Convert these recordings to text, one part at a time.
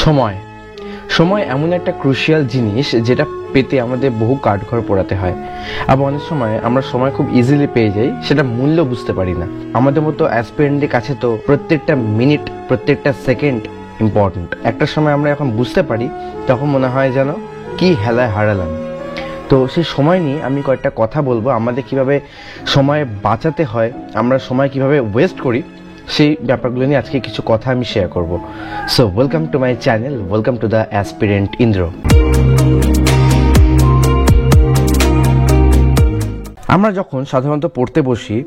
সময় সময় এমন একটা ক্রুশিয়াল জিনিস যেটা পেতে আমাদের বহু কাঠখড় পোড়াতে হয়। আবার অনেক সময় আমরা সময় খুব ইজিলি পেয়ে যাই, সেটা মূল্য বুঝতে পারি না। আমাদের মতো অ্যাসপিরেন্টদের কাছে তো প্রত্যেকটা মিনিট, প্রত্যেকটা সেকেন্ড ইম্পর্টেন্ট। একটা সময় আমরা এখন বুঝতে পারি, তখন মনে হয় যেন কি হেলায় হারালাম। তো সেই সময় নিয়ে আমি কয়েকটা কথা বলবো, আমাদের কিভাবে সময় বাঁচাতে হয়, আমরা সময় কিভাবে ওয়েস্ট করি, সেই ব্যাপারগুলো নিয়ে আজকে কিছু কথা আমি শেয়ার করব। So welcome to my channel, welcome to the aspirant Indra. আমরা যখন সাধারণত পড়তে বসি,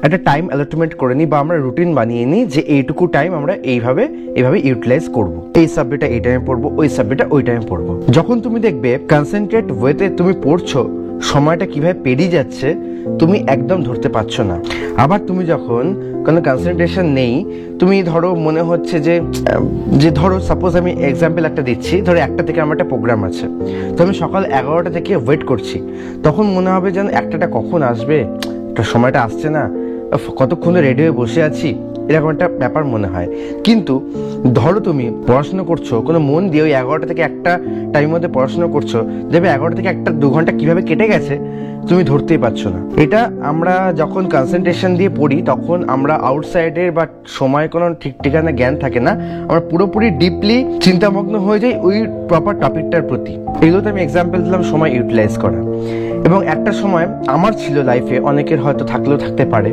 একটা টাইম অ্যালটমেন্ট করে নিই বা আমরা রুটিন বানিয়ে নিই যে এইটুকু টাইম আমরা এইভাবে ইউটিলাইজ করব। এই সাবজেক্টটা এই টাইমে পড়বো, ওই সাবজেক্টটা ওই টাইমে পড়বো। যখন তুমি দেখবে কনসেন্ট্রেট ওয়েতে তুমি পড়ছো, সময়টা কিভাবে পেরিয়ে যাচ্ছে তুমি একদম ধরতে পারছো না। আবার তুমি যখন কোনো কনসেন্ট্রেশন নেই, তুমি ধরো মনে হচ্ছে যে ধরো সাপোজ আমি এক্সাম্পল একটা দিচ্ছি, ধরো 1টা থেকে আমার একটা প্রোগ্রাম আছে, তো আমি সকাল 11টা থেকে ওয়েট করছি। তখন মনে হবে যেন 1টা কখন আসবে, সময়টা আসছে না, কতক্ষণে রেডি হয়ে বসে আছি, এরকম একটা ব্যাপার মনে হয়। কিন্তু ধরো তুমি পড়াশোনা করছো, কোনো মন দিয়ে ওই 11টা থেকে 1টা টাইমের মধ্যে পড়াশোনা করছো, দেখবে 11টা থেকে 1টা 2 ঘন্টা কিভাবে কেটে গেছে তুমি ধরতেই পারছো না। এটা আমরা যখন কনসেন্ট্রেশন দিয়ে পড়ি, তখন আমরা আউটসাইডের বা সময় কোনো ঠিক ঠিকানা জ্ঞান থাকে না, আমরা পুরোপুরি ডিপলি চিন্তামগ্ন হয়ে যাই ওই প্রপার টপিকটার প্রতি। এগুলোতে আমি এক্সাম্পল দিলাম সময় ইউটিলাইজ করা। এবং একটা সময় আমার ছিল লাইফে, অনেকের হয়তো থাকলেও থাকতে পারে,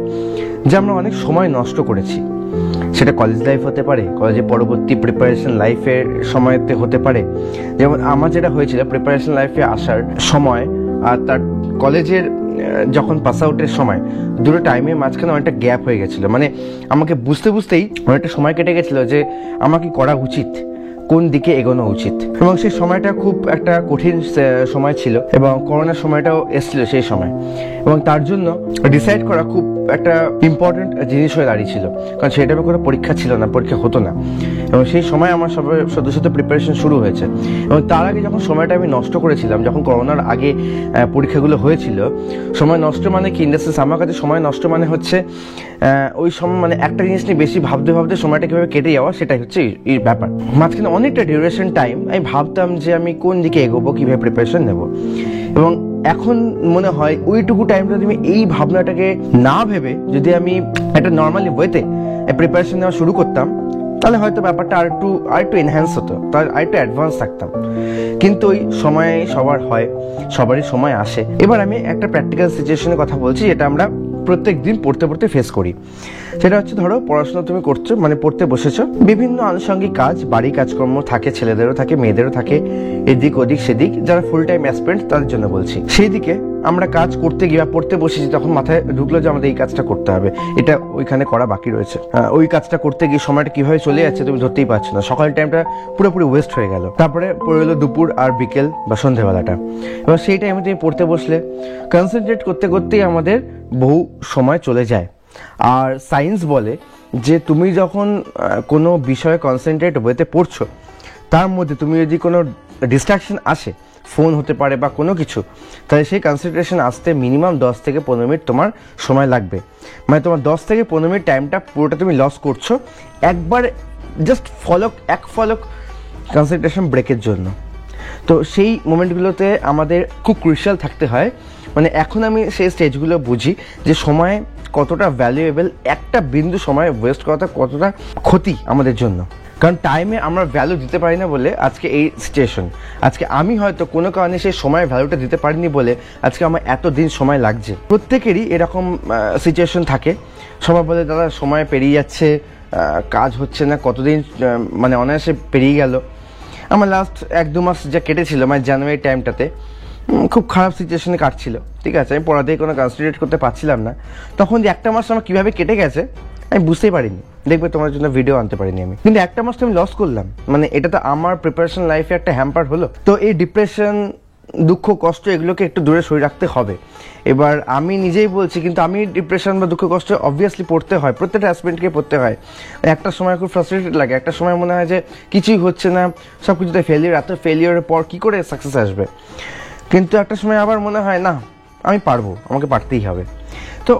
যে আমরা অনেক সময় নষ্ট করেছি। সেটা কলেজ লাইফ হতে পারে, কলেজের পরবর্তী প্রিপারেশন লাইফের সময়তে হতে পারে। যেমন আমার যেটা হয়েছিল, প্রিপারেশন লাইফে আসার সময় আর তার কলেজের যখন পাস আউটের সময়, দুটো টাইমের মাঝখানে অনেকটা গ্যাপ হয়ে গেছিলো। মানে আমাকে বুঝতেই অনেকটা সময় কেটে গেছিলো যে আমার কি করা উচিত, কোন দিকে এগোনো উচিত। এবং সেই সময়টা খুব একটা কঠিন সময় ছিল, এবং করোনার সময়টাও এসেছিল সেই সময়, এবং তার জন্য ডিসাইড করা খুব একটা ইম্পর্টেন্ট জিনিস হয়ে দাঁড়িয়েছিল। কারণ সেই টাইমে কোনো পরীক্ষা ছিল না, পরীক্ষা হতো না, এবং সেই সময় আমার সদ্য প্রিপারেশন শুরু হয়েছে। এবং তার আগে যখন সময়টা আমি নষ্ট করেছিলাম, যখন করোনার আগে পরীক্ষাগুলো হয়েছিল, সময় নষ্ট মানে কি, ইন্ডাস্ট্রিজ আমার কাছে সময় নষ্ট মানে হচ্ছে ওই সময় মানে একটা জিনিস নিয়ে বেশি ভাবতে সময়টা কীভাবে কেটে যাওয়া, সেটাই হচ্ছে এই ব্যাপার। মাঝখানে অনেকটা ডিউরেশন টাইম আমি ভাবতাম যে আমি কোন দিকে এগোবো, কীভাবে প্রিপারেশন নেব। এবং এখন মনে হয় ওইটুকু টাইমটা তুমি এই ভাবনাটাকে না ভেবে যদি আমি একটা নর্মালি ওয়েতে প্রিপারেশন নেওয়া শুরু করতাম, তাহলে হয়তো ব্যাপারটা আরেকটু এনহ্যান্স হতো, তাহলে আরেকটু অ্যাডভান্স থাকতাম। কিন্তু ওই সময় সবার হয়, সবারই সময় আসে। এবার আমি একটা প্র্যাকটিক্যাল সিচুয়েশনের কথা বলছি, যেটা আমরা প্রত্যেক দিন পড়তে ফেস করি। সেটা হচ্ছে, ধরো পড়াশোনা তুমি করছো, মানে পড়তে বসেছো, বিভিন্ন আনুষঙ্গিক কাজ, বাড়ি কাজকর্ম থাকে, ছেলেদেরও থাকে, মেয়েদেরও থাকে, এদিক ওদিক সেদিক, যারা ফুল টাইম অ্যাসপিরেন্ট তাদের জন্য বলছি। সেই দিকে আমরা কাজ করতে গিয়ে বা পড়তে বসেছি, তখন মাথায় ঢুকলো যে আমাদের এই কাজটা করতে হবে, এটা ওইখানে করা বাকি রয়েছে। ওই কাজটা করতে গিয়ে সময়টা কিভাবে চলে যাচ্ছে তুমি ধরতেই পারছো না, সকাল টাইমটা পুরোপুরি ওয়েস্ট হয়ে গেল। তারপরে পড়ে এলো দুপুর আর বিকেল বা সন্ধ্যেবেলাটা। এবার সেই টাইমে তুমি পড়তে বসলে, কনসেন্ট্রেট করতেই আমাদের বহু সময় চলে যায়। আর সায়েন্স বলে যে তুমি যখন কোনো বিষয়ে কনসেন্ট্রেট ওয়েতে পড়ছো, তার মধ্যে তুমি যদি কোনো ডিস্ট্রাকশন আসে, ফোন হতে পারে বা কোনো কিছু, তাহলে সেই কনসেন্ট্রেশন আসতে মিনিমাম 10 থেকে 15 মিনিট তোমার সময় লাগবে। মানে তোমার 10 থেকে 15 মিনিট টাইমটা পুরোটা তুমি লস করছো একবার জাস্ট এক ফলক কনসেন্ট্রেশন ব্রেকের জন্য। তো সেই মোমেন্টগুলোতে আমাদের খুব ক্রুশিয়াল থাকতে হয়। মানে এখন আমি সেই স্টেজগুলো বুঝি যে সময় কতটা ভ্যালুয়েবল, একটা বিন্দু সময় ওয়েস্ট করাটা কতটা ক্ষতি আমাদের জন্য। কারণ টাইমে আমরা ভ্যালু দিতে পারি না বলে আজকে এই সিচুয়েশন। আজকে আমি হয়তো কোনো কারণে সেই সময়ের ভ্যালুটা দিতে পারিনি বলে আজকে আমার এতদিন সময় লাগছে। প্রত্যেকেরই এরকম সিচুয়েশন থাকে। সবাই বলে দাদা সময় পেরিয়ে যাচ্ছে, কাজ হচ্ছে না, কতদিন মানে অনায়াসে পেরিয়ে গেল। আমার লাস্ট 1-2 মাস যা কেটেছিল, মানে জানুয়ারি টাইমটাতে খুব খারাপ সিচুয়েশনে কাটছিল, ঠিক আছে, আমি পড়াতেই কোনো কনসেন্ট্রেট করতে পারছিলাম না। তখন যে 1টা মাস আমার কীভাবে কেটে গেছে আমি বুঝতেই পারিনি। দেখবে তোমার জন্য ভিডিও আনতে পারিনি আমি, কিন্তু 1টা মাস তো আমি লস করলাম। মানে এটা তো আমার প্রিপারেশন লাইফে একটা হ্যাম্পার হলো। তো এই ডিপ্রেশন, দুঃখ, কষ্ট এগুলোকে একটু দূরে সরিয়ে রাখতে হবে। এবার আমি নিজেই বলছি, কিন্তু আমি ডিপ্রেশন বা দুঃখ কষ্ট অবভিয়াসলি পড়তে হয়, প্রত্যেকটা অ্যাসপিরেন্টকে পড়তে হয়। একটা সময় খুব ফ্রাস্ট্রেটেড লাগে, একটা সময় মনে হয় যে কিছুই হচ্ছে না, সব কিছুতে ফেলিয়ার, এত ফেলিয়ারের পর কী করে সাকসেস আসবে। কিন্তু একটা সময় আবার মনে হয় না, আমি পারবো, আমাকে পারতেই হবে। তো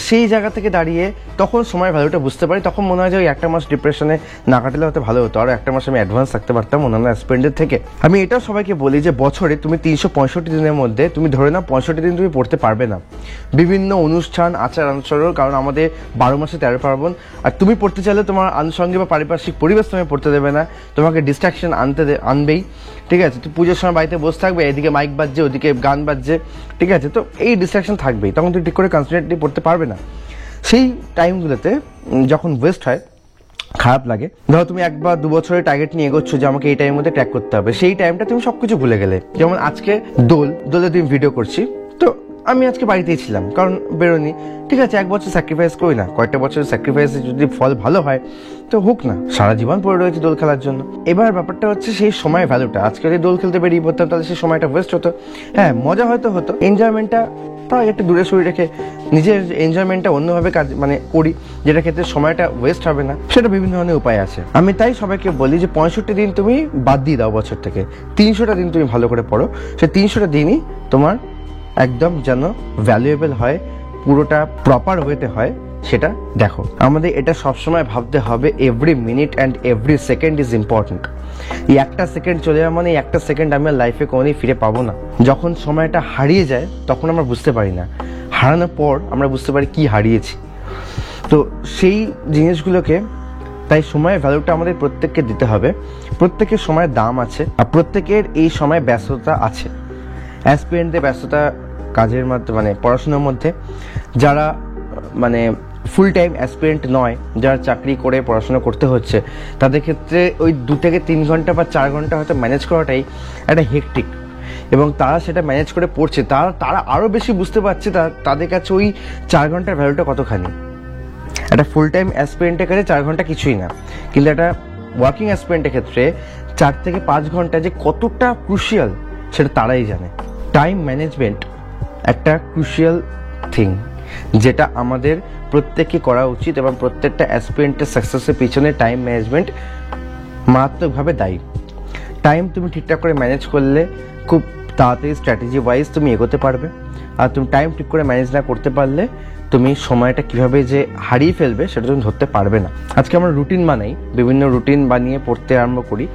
সেই জায়গা থেকে দাঁড়িয়ে তখন সময় ভ্যালুটা বুঝতে পারি, তখন মনে হয় যে ওই একটা মাস ডিপ্রেশনে না কাটালে হয়তো ভালো হতো, আরও একটা মাস আমি অ্যাডভান্স থাকতে পারতাম অন্যান্য অ্যাসপিরেন্টের থেকে। আমি এটাও সবাইকে বলি যে বছরে তুমি 365 দিনের মধ্যে তুমি ধরে নাও 65 দিন তুমি পড়তে পারবে না, বিভিন্ন অনুষ্ঠান আচার আচরণ, কারণ আমাদের 12 মাসে 13 পার্বণ, আর তুমি পড়তে চাইলে তোমার আনুষঙ্গিক বা পারিপার্শ্বিক পরিবেশ তুমি পড়তে দেবে না, তোমাকে ডিস্ট্রাকশন আনবেই, ঠিক আছে। তো পুজোর সময় বাড়িতে বসে থাকবে, এদিকে মাইক বাজছে ওদিকে গান বাজছে, ঠিক আছে, তো এই ডিস্ট্রাকশন থাকবেই, তখন তুমি ঠিক করে কনসেন্ট্রেটলি পড়তে পারবে না। সেই টাইমগুলোতে যখন ওয়েস্ট হয় খারাপ লাগে। ধরো তুমি 1 বা 2 বছরের টার্গেট নিয়ে এগোচ্ছ যে আমাকে এই টাইমের মধ্যে ট্র্যাক করতে হবে, সেই টাইমটা তুমি সবকিছু ভুলে গেলে। যেমন আজকে দোলে তুমি ভিডিও করছি, তো আমি আজকে বাড়িতেই ছিলাম কারণ বেরোনি, ঠিক আছে, 1 বছর স্যাক্রিফাইস করি না, কয়েকটা বছর স্যাক্রিফাইসে যদি ফল ভালো হয় তো হোক না, সারা জীবন পড়ে রয়েছে দোল খেলার জন্য। এবার ব্যাপারটা হচ্ছে সেই সময় ভ্যালুটা, আজকে যদি দোল খেলতে বেরিয়ে পড়তাম তাহলে সেই সময়টা ওয়েস্ট হতো। হ্যাঁ, মজা হয়তো হতো, এনজয়মেন্টটা তাই একটু দূরে সরিয়ে রেখে নিজের এনজয়মেন্টটা অন্যভাবে কাজ করি, যেটা ক্ষেত্রে সময়টা ওয়েস্ট হবে না, সেটা বিভিন্ন ধরনের উপায় আছে। আমি তাই সবাইকে বলি যে 65 দিন তুমি বাদ দিয়ে দাও বছর থেকে, 300টা দিন তুমি ভালো করে পড়ো, সেই 300টা দিনই তোমার একদম যেন ভ্যালুয়েবল হয়, পুরোটা প্রপার ওয়েতে হয়, সেটা দেখো। আমাদের এটা সবসময় ভাবতে হবে every minute and every second is important. এই একটা সেকেন্ড চলে যাওয়া মানে একটা সেকেন্ড আমি লাইফে কোনোদিন ফিরে পাবো না। যখন সময়টা হারিয়ে যায় তখন আমরা বুঝতে পারি না, হারানোর পর আমরা বুঝতে পারি কি হারিয়েছি। তো সেই জিনিসগুলোকে, তাই সময়ের ভ্যালুটা আমাদের প্রত্যেককে দিতে হবে। প্রত্যেকের সময়ের দাম আছে, আর প্রত্যেকের এই সময় ব্যস্ততা আছে। অ্যাসপিরেন্টদের ব্যস্ততা কাজের মধ্যে, মানে পড়াশোনার মধ্যে, যারা মানে ফুল টাইম অ্যাসপিরেন্ট নয়, যারা চাকরি করে পড়াশোনা করতে হচ্ছে, তাদের ক্ষেত্রে ওই 2 থেকে 3 ঘন্টা বা 4 ঘন্টা হয়তো ম্যানেজ করাটাই একটা হেকটিক, এবং তারা সেটা ম্যানেজ করে পড়ছে, তারা আরও বেশি বুঝতে পারছে তাদের কাছে ওই 4 ঘন্টার ভ্যালুটা কতখানি। একটা ফুল টাইম অ্যাসপিরেন্টের কাছে 4 ঘন্টা কিছুই না, কিন্তু একটা ওয়ার্কিং অ্যাসপিরেন্টের ক্ষেত্রে 4 থেকে 5 ঘন্টা যে কতটা ক্রুশিয়াল সেটা তারাই জানে। টাইম ম্যানেজমেন্ট একটা ক্রুশিয়াল থিং, যেটা আমাদের প্রত্যেককে করা উচিত, এবং প্রত্যেকটা অ্যাসপিরেন্টের সাকসেসের পিছনে টাইম ম্যানেজমেন্ট মারাত্মকভাবে দায়ী। টাইম তুমি ঠিকঠাক করে ম্যানেজ করলে খুব তাড়াতাড়ি স্ট্র্যাটেজি ওয়াইজ তুমি এগোতে পারবে, আর তুমি টাইম ঠিক করে ম্যানেজ না করতে পারলে তুমি সময়টা কিভাবে যে হারিয়ে ফেলবে সেটা তুমি ধরতে পারবে না। আজকে আমরা রুটিন বানাই, বিভিন্ন রুটিন বানিয়ে পড়তে আরম্ভ করি,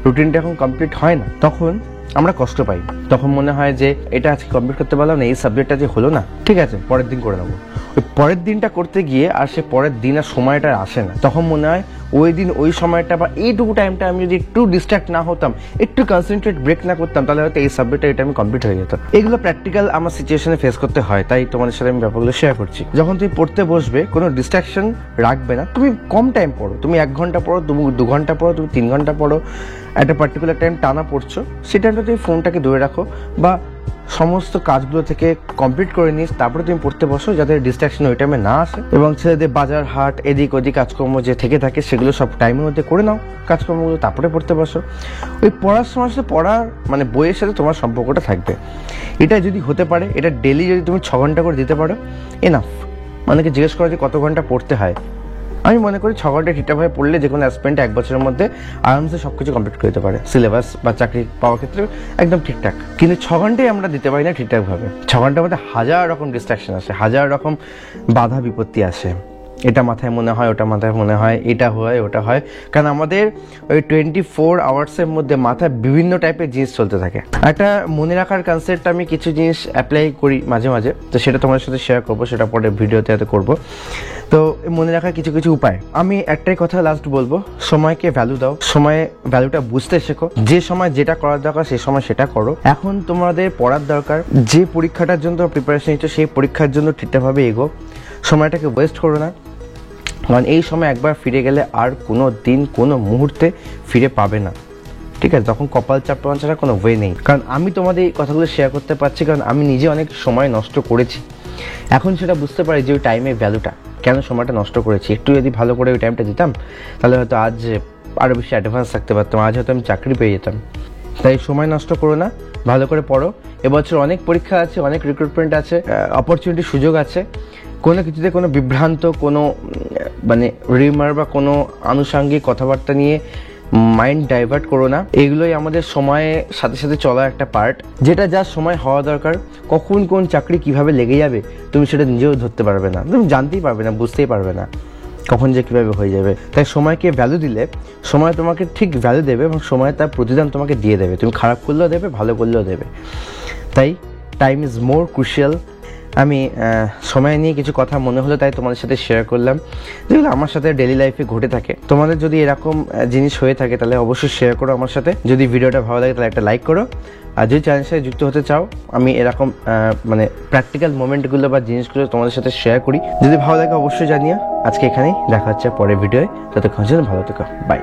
রুটিনটা এখন কমপ্লিট হয় না, তখন আমরা কষ্ট পাই, তখন মনে হয় যে এটা আজকে কমপ্লিট করতে পারলাম না, এই সাবজেক্টটা যে হলো না, ঠিক আছে পরের দিন করে নেবো। ওই পরের দিনটা করতে গিয়ে আর সে পরের দিন আর সময়টা আসে না, তখন মনে হয় ওই দিন ওই সময়টা বা এইটুকু টাইমটা আমি যদি একটু ডিস্ট্র্যাক্ট না হতাম, একটু কনসেন্ট্রেট ব্রেক না করতাম, তাহলে হয়তো এই সাবজেক্টটা এটা আমি কমপ্লিট হয়ে যেত। এগুলো প্র্যাকটিক্যাল আমার সিচুয়েশনে ফেস করতে হয়, তাই তোমাদের সাথে আমি ব্যাপারগুলো শেয়ার করছি। যখন তুমি পড়তে বসবে কোনো ডিস্ট্রাকশন রাখবে না, তুমি কম টাইম পড়ো, তুমি 1 ঘন্টা পড়ো, তুমি 2 ঘন্টা পড়ো, তুমি 3 ঘন্টা পড়ো, একটা পার্টিকুলার টাইম টানা পড়ছো, সেই টাইমটা তুমি ফোনটাকে দূরে রাখো বা সমস্ত কাজগুলো থেকে কমপ্লিট করে নিস, তারপরে তুমি পড়তে বসো, যাতে ডিস্ট্রাকশন ওই টাইমে না আসে। এবং ছেলেদের বাজার হাট এদিক ওদিক কাজকর্ম যে থেকে থাকে সেগুলো সব টাইমের মধ্যে করে নাও কাজকর্মগুলো, তারপরে পড়তে বসো। ওই পড়ার সময় সাথে পড়ার মানে বইয়ের সাথে তোমার সম্পর্কটা থাকবে। এটা যদি হতে পারে, এটা ডেলি যদি তুমি 6 ঘন্টা করে দিতে পারো, এনাফ। অনেকে জিজ্ঞেস করো যে কত ঘন্টা পড়তে হয়, আমি মনে করি 6 ঘন্টা ঠিকঠাকভাবে পড়লে যে কোনো অ্যাসপিরেন্ট 1 বছরের মধ্যে আরামসে সবকিছু কমপ্লিট করে দিতে পারে, সিলেবাস বা চাকরি পাওয়ার ক্ষেত্রে একদম ঠিকঠাক। কিন্তু 6 ঘন্টাই আমরা দিতে পারি না ঠিকঠাকভাবে। 6 ঘন্টার মধ্যে হাজার রকম ডিস্ট্রাকশন আসে, হাজার রকম বাধা বিপত্তি আসে, এটা মাথায় মনে হয়, ওটা মাথায় মনে হয়, এটা হয় ওটা হয়, কারণ আমাদের ওই 24 আওয়ার্সের মধ্যে মাথায় বিভিন্ন টাইপের জিনিস চলতে থাকে। একটা মনে রাখার কনসেপ্ট আমি কিছু জিনিস অ্যাপ্লাই করি মাঝে মাঝে, তো সেটা তোমাদের সাথে শেয়ার করবো, সেটা পরে ভিডিওতে হয়তো করবো। তো মনে রাখার কিছু কিছু উপায়, আমি একটাই কথা লাস্ট বলবো, সময়কে ভ্যালু দাও, সময়ে ভ্যালুটা বুঝতে শেখো, যে সময় যেটা করার দরকার সেই সময় সেটা করো। এখন তোমাদের পড়ার দরকার, যে পরীক্ষাটার জন্য প্রিপারেশন নিচ্ছ সেই পরীক্ষার জন্য ঠিকঠাকভাবে এগো, সময়টাকে ওয়েস্ট করো না, কারণ এই সময় একবার ফিরে গেলে আর কোনো দিন কোনো মুহূর্তে ফিরে পাবে না, ঠিক আছে? তখন কপাল চাপড়ানো ছাড়া কোনো ওয়ে নেই। কারণ আমি তোমাদের এই কথাগুলো শেয়ার করতে পারছি কারণ আমি নিজে অনেক সময় নষ্ট করেছি, এখন সেটা বুঝতে পারি যে ওই টাইমের ভ্যালুটা, কেন সময়টা নষ্ট করেছি। একটু যদি ভালো করে ওই টাইমটা দিতাম তাহলে হয়তো আজ আরও বেশি অ্যাডভান্স থাকতে পারতাম, আজ হয়তো আমি চাকরি পেয়ে যেতাম। তাই সময় নষ্ট করো না, ভালো করে পড়ো। এবছর অনেক পরীক্ষা আছে, অনেক রিক্রুটমেন্ট আছে, অপরচুনিটি সুযোগ আছে। কোনো কিছুতে কোনো বিভ্রান্ত, কোনো মানে রিমার বা কোনো আনুষাঙ্গিক কথাবার্তা নিয়ে মাইন্ড ডাইভার্ট করো না। এগুলোই আমাদের সময়ের সাথে সাথে চলার একটা পার্ট, যেটা যার সময় হওয়া দরকার। কখন কোন চাকরি কিভাবে লেগে যাবে তুমি সেটা নিজেও ধরতে পারবে না, তুমি জানতেই পারবে না, বুঝতেই পারবে না কখন যে কীভাবে হয়ে যাবে। তাই সময়কে ভ্যালু দিলে সময় তোমাকে ঠিক ভ্যালু দেবে এবং সময় তার প্রতিদান তোমাকে দিয়ে দেবে। তুমি খারাপ করলেও দেবে, ভালো করলেও দেবে। তাই টাইম ইজ মোর ক্রুশিয়াল। আমি সময় নিয়ে কিছু কথা মনে হলো তাই তোমাদের সাথে শেয়ার করলাম, যেগুলো আমার সাথে ডেলি লাইফে ঘটে থাকে। তোমাদের যদি এরকম জিনিস হয়ে থাকে তাহলে অবশ্যই শেয়ার করো আমার সাথে। যদি ভিডিওটা ভালো লাগে তাহলে একটা লাইক করো। আর যদি চ্যানেলের সাথে যুক্ত হতে চাও, আমি এরকম মানে প্র্যাকটিক্যাল মোমেন্টগুলো বা জিনিসগুলো তোমাদের সাথে শেয়ার করি। যদি ভালো লাগে অবশ্যই জানিও। আজকে এখানেই দেখা হচ্ছে পরের ভিডিওয়। ততক্ষণ জন্য ভালো থেকো, বাই।